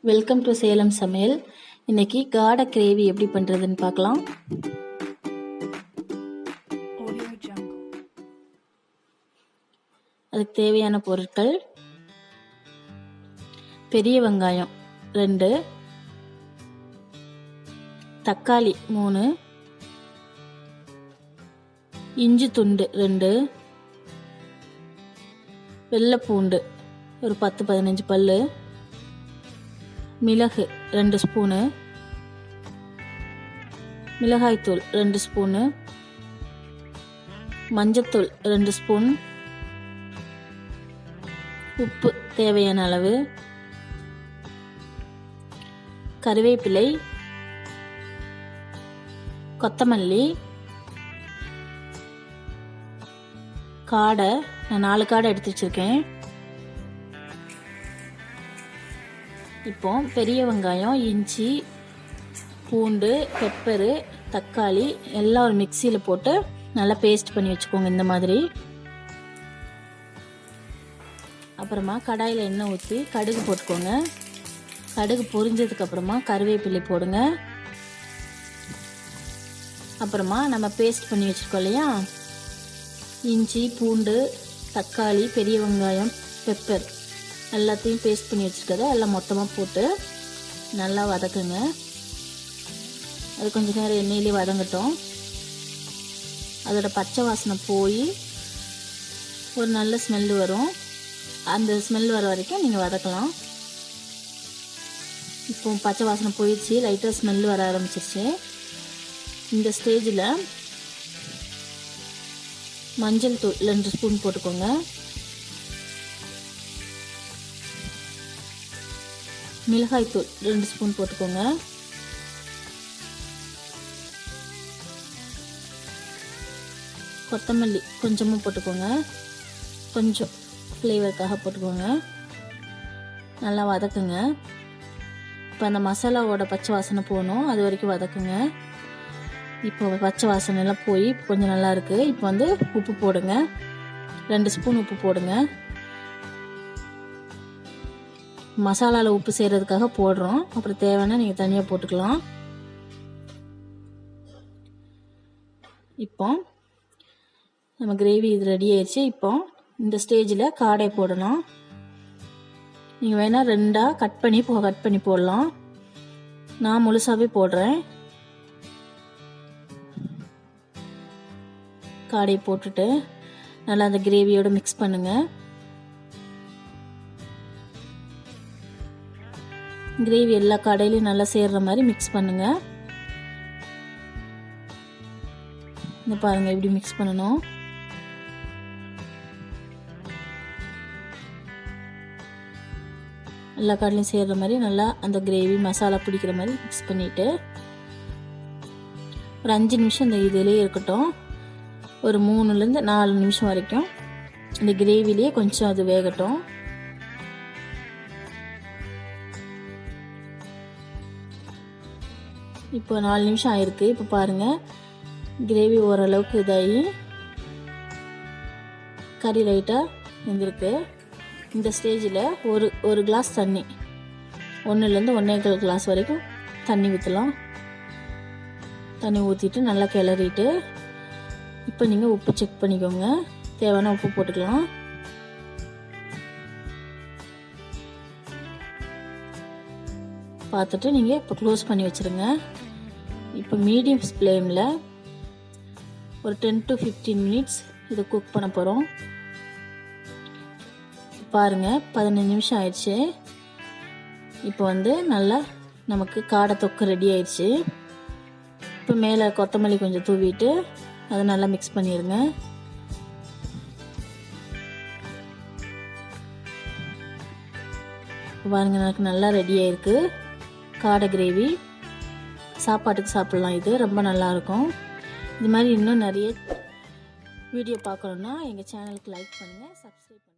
Welcome to Salem சமையல். இன்னைக்கு காடை கிரேவி எப்படி பண்ணுறதுன்னு பார்க்கலாம். அதுக்கு தேவையான பொருட்கள்: பெரிய வெங்காயம் 2, தக்காளி 3, இஞ்சி துண்டு 2, வெள்ளைப்பூண்டு ஒரு 10-15 பல்லு, மிளகு 2 ஸ்பூனு, மிளகாய்த்தூள் 2 ஸ்பூனு, மஞ்சத்தூள் 2 ஸ்பூன், உப்பு தேவையான அளவு, கறிவேப்பிலை, கொத்தமல்லி, காடை. நான் 4 காடை எடுத்து வச்சிருக்கேன். இப்போ பெரிய வெங்காயம், இஞ்சி, பூண்டு, பெப்பரு, தக்காளி எல்லாம் ஒரு மிக்சியில் போட்டு நல்லா பேஸ்ட் பண்ணி வச்சுக்கோங்க இந்த மாதிரி. அப்புறமா கடாயில் எண்ணெய் ஊற்றி கடுகு போட்டுக்கோங்க. கடுகு பொரிஞ்சதுக்கு அப்புறமா கறிவேப்பிலை போடுங்க. அப்புறமா நம்ம பேஸ்ட் பண்ணி வச்சுருக்கோம் இல்லையா, இஞ்சி, பூண்டு, தக்காளி, பெரிய வெங்காயம், பெப்பர் எல்லாத்தையும் பேஸ்ட் பண்ணி வச்சுருக்கதை எல்லாம் மொத்தமாக போட்டு நல்லா வதக்குங்க. அது கொஞ்சம் நேரம் எண்ணெயிலே வதங்கட்டும். அதோட பச்சை வாசனை போய் ஒரு நல்ல ஸ்மெல்லு வரும். அந்த ஸ்மெல் வர வரைக்கும் நீங்கள் வதக்கலாம். இப்போ பச்சை வாசனை போயிடுச்சு, லைட்டாக ஸ்மெல்லு வர ஆரம்பிச்சிருச்சு. இந்த ஸ்டேஜில் மஞ்சள் தூள் 2 ஸ்பூன் போட்டுக்கோங்க. மிளகாய்த்தூள் 2 ஸ்பூன் போட்டுக்கோங்க. கொத்தமல்லி கொஞ்சமாக போட்டுக்கோங்க, கொஞ்சம் ஃப்ளேவருக்காக போட்டுக்கோங்க. நல்லா வதக்குங்க. இப்போ அந்த மசாலாவோட பச்சை வாசனை போகணும், அது வரைக்கும் வதக்குங்க. இப்போ பச்சை வாசனை எல்லாம் போய் கொஞ்சம் நல்லா இருக்குது. இப்போ வந்து உப்பு போடுங்க, 2 ஸ்பூன் உப்பு போடுங்க. மசாலாவில் உப்பு செய்கிறதுக்காக போடுறோம், அப்புறம் தேவைன்னா நீங்கள் தனியாக போட்டுக்கலாம். இப்போ நம்ம கிரேவி இது ரெடி ஆயிடுச்சு. இப்போ இந்த ஸ்டேஜில் காடை போடணும். நீங்கள் வேணால் 2ஆக கட் பண்ணி போடலாம். நான் முழுசாகவே போடுறேன். காடையை போட்டுட்டு நல்லா அந்த கிரேவியோட மிக்ஸ் பண்ணுங்கள். கிரேவி எல்லா கடையிலையும் நல்லா சேர்ற மாதிரி மிக்ஸ் பண்ணுங்க. இந்த பாருங்க, இப்படி மிக்ஸ் பண்ணணும். எல்லா கடையிலையும் சேர்ற மாதிரி நல்லா அந்த கிரேவி மசாலா பிடிக்கிற மாதிரி மிக்ஸ் பண்ணிட்டு ஒரு 5 நிமிஷம் இந்த இதிலே இருக்கட்டும். ஒரு 3-4 நிமிஷம் வரைக்கும் இந்த கிரேவிலேயே கொஞ்சம் அது வேகட்டும். இப்போ 4 நிமிஷம் ஆயிருக்கு. இப்போ பாருங்கள், கிரேவி ஓரளவுக்கு இதாகி கறி லைட்டாக வெந்திருக்கு. இந்த ஸ்டேஜில் ஒரு கிளாஸ் தண்ணி, 1-1 1/4 கிளாஸ் வரைக்கும் தண்ணி ஊற்றலாம். தண்ணி ஊற்றிட்டு நல்லா கிளறிட்டு இப்போ நீங்கள் உப்பு செக் பண்ணிக்கோங்க. தேவையான உப்பு போட்டுக்கலாம். பார்த்துட்டு நீங்கள் இப்போ க்ளோஸ் பண்ணி வச்சுருங்க. இப்போ மீடியம் ஃப்ளேமில் ஒரு 10 to 15 மினிட்ஸ் இதை குக் பண்ண போகிறோம். பாருங்கள், 15 நிமிஷம் ஆயிடுச்சு. இப்போ வந்து நல்லா நமக்கு காடை தொக்கு ரெடி ஆயிடுச்சு. இப்போ மேலே கொத்தமல்லி கொஞ்சம் தூவிட்டு அதை நல்லா மிக்ஸ் பண்ணிடுங்க. பாருங்கள், எனக்கு நல்லா ரெடி ஆயிருக்கு காடை கிரேவி. சாப்பாட்டுக்கு சாப்பிட்லாம். இது ரொம்ப நல்லாயிருக்கும். இது மாதிரி இன்னும் நிறைய வீடியோ பார்க்கணுன்னா எங்கள் சேனலுக்கு லைக் பண்ணுங்கள், சப்ஸ்கிரைப் பண்ணுங்கள்.